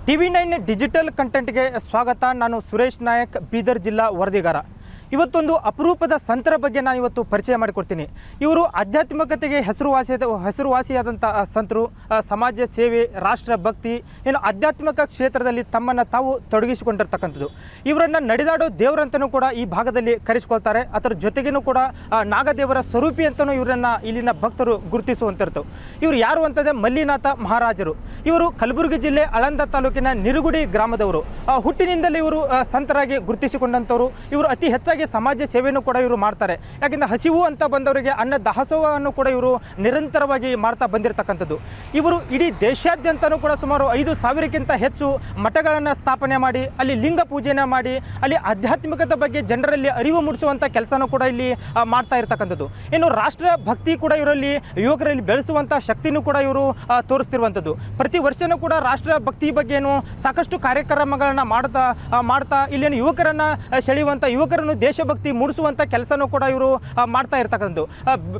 TV9 digital ಕಂಟೆಂಟ್ಗೆ ಸ್ವಾಗತ. ನಾನು ಸುರೇಶ್ ನಾಯಕ್, ಬೀದರ್ ಜಿಲ್ಲಾ ವರದಿಗಾರ. ಇವತ್ತೊಂದು ಅಪರೂಪದ ಸಂತರ ಬಗ್ಗೆ ನಾನು ಇವತ್ತು ಪರಿಚಯ ಮಾಡಿಕೊಡ್ತೀನಿ. ಇವರು ಆಧ್ಯಾತ್ಮಿಕತೆಗೆ ಹೆಸರುವಾಸಿಯಾದಂಥ ಸಂತರು, ಸಮಾಜ ಸೇವೆ, ರಾಷ್ಟ್ರ ಭಕ್ತಿ, ಏನು ಆಧ್ಯಾತ್ಮಿಕ ಕ್ಷೇತ್ರದಲ್ಲಿ ತಮ್ಮನ್ನು ತಾವು ತೊಡಗಿಸಿಕೊಂಡಿರ್ತಕ್ಕಂಥದ್ದು. ಇವರನ್ನು ನಡೆದಾಡೋ ದೇವರಂತನೂ ಕೂಡ ಈ ಭಾಗದಲ್ಲಿ ಕರೆಸಿಕೊಳ್ತಾರೆ. ಅದರ ಜೊತೆಗೇನು ಕೂಡ ನಾಗದೇವರ ಸ್ವರೂಪಿ ಅಂತಲೂ ಇವರನ್ನು ಇಲ್ಲಿನ ಭಕ್ತರು ಗುರುತಿಸುವಂತಿರ್ತವೆ. ಇವರು ಯಾರು ಅಂತಂದರೆ ಮಲ್ಲಿನಾಥ ಮಹಾರಾಜರು. ಇವರು ಕಲಬುರಗಿ ಜಿಲ್ಲೆ ಆಳಂದ ತಾಲೂಕಿನ ನಿರುಗುಡಿ ಗ್ರಾಮದವರು. ಹುಟ್ಟಿನಿಂದಲೇ ಇವರು ಸಂತರಾಗಿ ಗುರುತಿಸಿಕೊಂಡಂಥವರು. ಇವರು ಅತಿ ಹೆಚ್ಚಾಗಿ ಸಮಾಜ ಸೇವೆಯನ್ನು ಕೂಡ ಇವರು ಮಾಡ್ತಾರೆ. ಯಾಕೆಂದರೆ ಹಸಿವು ಅಂತ ಬಂದವರಿಗೆ ಅನ್ನ ದಾಸೋಹವನ್ನು ಕೂಡ ಇವರು ನಿರಂತರವಾಗಿ ಮಾಡ್ತಾ ಬಂದಿರತಕ್ಕಂಥದ್ದು. ಇವರು ಇಡೀ ದೇಶಾದ್ಯಂತನೂ ಕೂಡ ಸುಮಾರು 5,000ಕ್ಕಿಂತ ಹೆಚ್ಚು ಮಠಗಳನ್ನು ಸ್ಥಾಪನೆ ಮಾಡಿ ಅಲ್ಲಿ ಲಿಂಗ ಪೂಜೆಯನ್ನು ಮಾಡಿ ಅಲ್ಲಿ ಆಧ್ಯಾತ್ಮಿಕತೆ ಬಗ್ಗೆ ಜನರಲ್ಲಿ ಅರಿವು ಮೂಡಿಸುವಂಥ ಕೆಲಸನೂ ಕೂಡ ಇಲ್ಲಿ ಮಾಡ್ತಾ ಇರ್ತಕ್ಕಂಥದ್ದು. ಇನ್ನು ರಾಷ್ಟ್ರ ಭಕ್ತಿ ಕೂಡ ಇವರಲ್ಲಿ ಯುವಕರಲ್ಲಿ ಬೆಳೆಸುವಂಥ ಶಕ್ತಿನೂ ಕೂಡ ಇವರು ತೋರಿಸ್ತಿರುವಂಥದ್ದು. ಪ್ರತಿ ವರ್ಷವೂ ಕೂಡ ರಾಷ್ಟ್ರ ಭಕ್ತಿ ಬಗ್ಗೆಯೂ ಸಾಕಷ್ಟು ಕಾರ್ಯಕ್ರಮಗಳನ್ನು ಮಾಡ್ತಾ ಇಲ್ಲಿನ ಯುವಕರನ್ನು ಸೆಳೆಯುವಂಥ, ಯುವಕರನ್ನು ದೇಶಭಕ್ತಿ ಮೂಡಿಸುವಂಥ ಕೆಲಸನೂ ಕೂಡ ಇವರು ಮಾಡ್ತಾ ಇರ್ತಕ್ಕಂಥದ್ದು.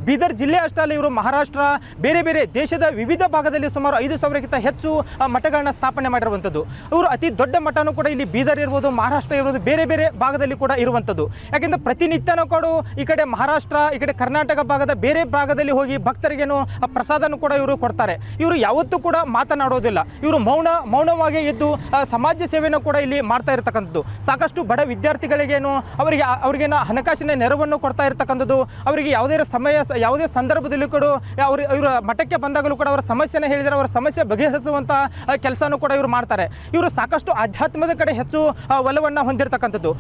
ಬೀದರ್ ಜಿಲ್ಲೆ ಅಷ್ಟೇ ಅಲ್ಲ, ಇವರು ಮಹಾರಾಷ್ಟ್ರ, ಬೇರೆ ಬೇರೆ ದೇಶದ ವಿವಿಧ ಭಾಗದಲ್ಲಿ ಸುಮಾರು 5,000ಕ್ಕಿಂತ ಹೆಚ್ಚು ಮಠಗಳನ್ನ ಸ್ಥಾಪನೆ ಮಾಡಿರುವಂಥದ್ದು. ಇವರು ಅತಿ ದೊಡ್ಡ ಮಠನೂ ಕೂಡ ಇಲ್ಲಿ ಬೀದರ್ ಇರ್ಬೋದು, ಮಹಾರಾಷ್ಟ್ರ ಇರ್ಬೋದು, ಬೇರೆ ಬೇರೆ ಭಾಗದಲ್ಲಿ ಕೂಡ ಇರುವಂಥದ್ದು. ಯಾಕೆಂದರೆ ಪ್ರತಿನಿತ್ಯನೂ ಕೂಡ ಈ ಕಡೆ ಮಹಾರಾಷ್ಟ್ರ, ಈ ಕಡೆ ಕರ್ನಾಟಕ ಭಾಗದ ಬೇರೆ ಭಾಗದಲ್ಲಿ ಹೋಗಿ ಭಕ್ತರಿಗೇನು ಪ್ರಸಾದನೂ ಕೂಡ ಇವರು ಕೊಡ್ತಾರೆ. ಇವರು ಯಾವತ್ತೂ ಕೂಡ ಮಾತನಾಡೋದಿಲ್ಲ. ಇವರು ಮೌನವಾಗಿ ಇದ್ದು ಸಮಾಜ ಸೇವೆಯನ್ನು ಕೂಡ ಇಲ್ಲಿ ಮಾಡ್ತಾ ಇರ್ತಕ್ಕಂಥದ್ದು. ಸಾಕಷ್ಟು ಬಡ ವಿದ್ಯಾರ್ಥಿಗಳಿಗೇನು ಅವರಿಗೇನು ಹಣಕಾಸಿನ ನೆರವನ್ನು ಕೊಡ್ತಾ ಇರ್ತಕ್ಕಂಥದ್ದು. ಅವರಿಗೆ ಯಾವುದೇ ಸಂದರ್ಭದಲ್ಲಿ ಕೂಡ ಇವರ ಮಠಕ್ಕೆ ಬಂದಾಗಲೂ ಕೂಡ ಅವರ ಸಮಸ್ಯೆನ ಹೇಳಿದರೆ ಅವರ ಸಮಸ್ಯೆ ಬಗೆಹರಿಸುವಂಥ ಕೆಲಸನೂ ಕೂಡ ಇವರು ಮಾಡ್ತಾರೆ. ಇವರು ಸಾಕಷ್ಟು ಆಧ್ಯಾತ್ಮದ ಕಡೆ ಹೆಚ್ಚು ಒಲವನ್ನು ಹೊಂದಿರತಕ್ಕಂಥದ್ದು.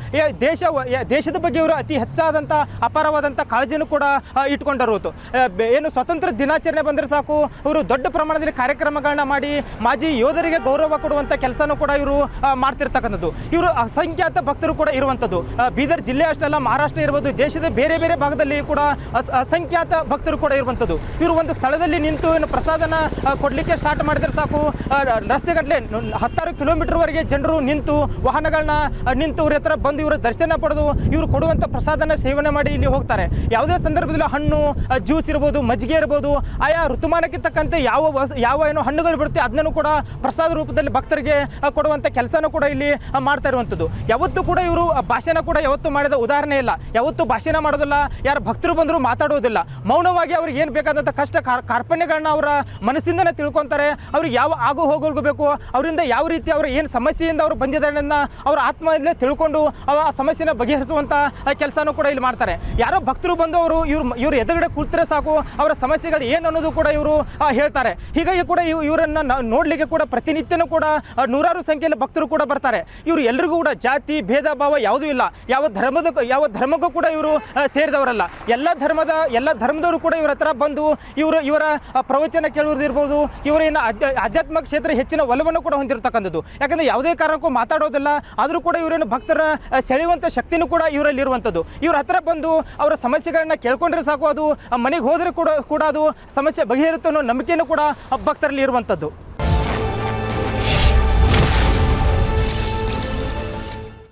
ದೇಶದ ಬಗ್ಗೆ ಇವರು ಅತಿ ಹೆಚ್ಚಾದಂಥ ಅಪಾರವಾದಂಥ ಕಾಳಜಿನೂ ಕೂಡ ಇಟ್ಕೊಂಡಿರೋದು. ಏನು ಸ್ವತಂತ್ರ ದಿನಾಚರಣೆ ಬಂದರೆ ಸಾಕು ಇವರು ದೊಡ್ಡ ಪ್ರಮಾಣದಲ್ಲಿ ಕಾರ್ಯಕ್ರಮಗಳನ್ನ ಮಾಡಿ ಮಾಜಿ ಯೋಧರಿಗೆ ಗೌರವ ಕೊಡುವಂಥ ಕೆಲಸನೂ ಕೂಡ ಇವರು ಮಾಡ್ತಿರ್ತಕ್ಕಂಥದ್ದು. ಇವರು ಅಸಂಖ್ಯಾತ ಭಕ್ತರು ಕೂಡ ಇರುವಂಥದ್ದು. ಬೀದರ್ ಜಿಲ್ಲೆ ಅಷ್ಟೆಲ್ಲ, ಮಹಾರಾಷ್ಟ್ರ ಇರ್ಬೋದು, ದೇಶದ ಬೇರೆ ಬೇರೆ ಭಾಗದಲ್ಲಿ ಕೂಡ ಅಸಂಖ್ಯಾತ ಭಕ್ತರು ಕೂಡ ಇರುವಂಥದ್ದು. ಇವರು ಒಂದು ಸ್ಥಳದಲ್ಲಿ ನಿಂತು ಏನು ಪ್ರಸಾದನ ಕೊಡಲಿಕ್ಕೆ ಸ್ಟಾರ್ಟ್ ಮಾಡಿದರೆ ಸಾಕು ರಸ್ತೆಗಟ್ಟಲೆ 10 ಕಿಲೋಮೀಟರ್ವರೆಗೆ ಜನರು ನಿಂತು, ವಾಹನಗಳನ್ನ ನಿಂತು ಇವ್ರ ಹತ್ರ ಬಂದು ಇವರ ದರ್ಶನ ಪಡೆದು ಇವರು ಕೊಡುವಂಥ ಪ್ರಸಾದನ ಸೇವನೆ ಮಾಡಿ ಇಲ್ಲಿ ಹೋಗ್ತಾರೆ. ಯಾವುದೇ ಸಂದರ್ಭದಲ್ಲಿ ಹಣ್ಣು, ಜ್ಯೂಸ್ ಇರ್ಬೋದು, ಮಜ್ಜಿಗೆ ಇರ್ಬೋದು, ಆಯಾ ಋತುಮಾನಕ್ಕೆ ತಕ್ಕಂತೆ ಯಾವ ಏನೋ ಹಣ್ಣುಗಳು ಬಿಡುತ್ತೆ ಅದನ್ನು ಕೂಡ ಪ್ರಸಾದ ರೂಪದಲ್ಲಿ ಭಕ್ತರಿಗೆ ಕೊಡುವಂಥ ಕೆಲಸನೂ ಕೂಡ ಇಲ್ಲಿ ಮಾಡ್ತಾ ಇರುವಂಥದ್ದು. ಯಾವತ್ತೂ ಕೂಡ ಇವರು ಭಾಷಣ ಕೂಡ ಯಾವತ್ತೂ ಮಾಡಿದ ಉದಾಹರಣೆ ಇಲ್ಲ. ಯಾವತ್ತೂ ಭಾಷಣ ಮಾಡೋದಿಲ್ಲ, ಯಾರು ಭಕ್ತರು ಬಂದರೂ ಮಾತಾಡೋದಿಲ್ಲ. ಮೌನವಾಗಿ ಅವ್ರಿಗೆ ಏನು ಬೇಕಾದಂಥ ಕಷ್ಟ ಕಾರ್ಪಣ್ಯಗಳನ್ನ ಅವರ ಮನಸ್ಸಿಂದನೇ ತಿಳ್ಕೊತಾರೆ. ಅವ್ರಿಗೆ ಯಾವ ಆಗು ಹೋಗಬೇಕು, ಅವರಿಂದ ಯಾವ ರೀತಿ ಅವರು ಏನು ಸಮಸ್ಯೆಯಿಂದ ಅವರು ಬಂದಿದ್ದಾರೆ ಅನ್ನೋ ಅವರ ಆತ್ಮದಲ್ಲೇ ತಿಳ್ಕೊಂಡು ಆ ಸಮಸ್ಯೆನ ಬಗೆಹರಿಸುವಂಥ ಕೆಲಸನೂ ಕೂಡ ಇಲ್ಲಿ ಮಾಡ್ತಾರೆ. ಯಾರೋ ಭಕ್ತರು ಬಂದು ಇವ್ರ ಎದುರುಗಡೆ ಕುಳಿತರೆ ಸಾಕು ಅವರ ಸಮಸ್ಯೆಗಳು ಏನು ಅನ್ನೋದು ಕೂಡ ಇವರು ಹೇಳ್ತಾರೆ. ಹೀಗಾಗಿ ಕೂಡ ಇವರನ್ನು ನೋಡಲಿಕ್ಕೆ ಕೂಡ ಪ್ರತಿನಿತ್ಯನೂ ಕೂಡ ನೂರಾರು ಸಂಖ್ಯೆಯಲ್ಲಿ ಭಕ್ತರು ಕೂಡ ಬರ್ತಾರೆ. ಇವರು ಎಲ್ರಿಗೂ ಕೂಡ ಜಾತಿ ಭೇದ ಭಾವ ಯಾವುದೂ ಇಲ್ಲ. ಯಾವ ಧರ್ಮಕ್ಕೂ ಕೂಡ ಇವರು ಸೇರಿದವರಲ್ಲ. ಎಲ್ಲ ಧರ್ಮದವರು ಕೂಡ ಇವ್ರ ಹತ್ರ ಬಂದು ಇವರ ಪ್ರವಚನ ಕೇಳುವುದಿರ್ಬೋದು, ಇವರೇನು ಆಧ್ಯಾತ್ಮಿಕ ಕ್ಷೇತ್ರ ಹೆಚ್ಚಿನ ಒಲವನ್ನು ಕೂಡ ಹೊಂದಿರತಕ್ಕಂಥದ್ದು. ಯಾಕಂದರೆ ಯಾವುದೇ ಕಾರಣಕ್ಕೂ ಮಾತಾಡೋದಿಲ್ಲ, ಆದರೂ ಕೂಡ ಇವರೇನು ಭಕ್ತರ ಸೆಳೆಯುವಂಥ ಶಕ್ತಿನೂ ಕೂಡ ಇವರಲ್ಲಿ ಇರುವಂಥದ್ದು. ಇವ್ರ ಹತ್ರ ಬಂದು ಅವರ ಸಮಸ್ಯೆಗಳನ್ನ ಕೇಳ್ಕೊಂಡ್ರೆ ಸಾಕು, ಅದು ಮನೆಗೆ ಹೋದರೆ ಕೂಡ ಅದು ಸಮಸ್ಯೆ ಬಗೆಹರುತ್ತೋ ಅನ್ನೋ ನಂಬಿಕೆಯೂ ಕೂಡ ಭಕ್ತರಲ್ಲಿ ಇರುವಂಥದ್ದು.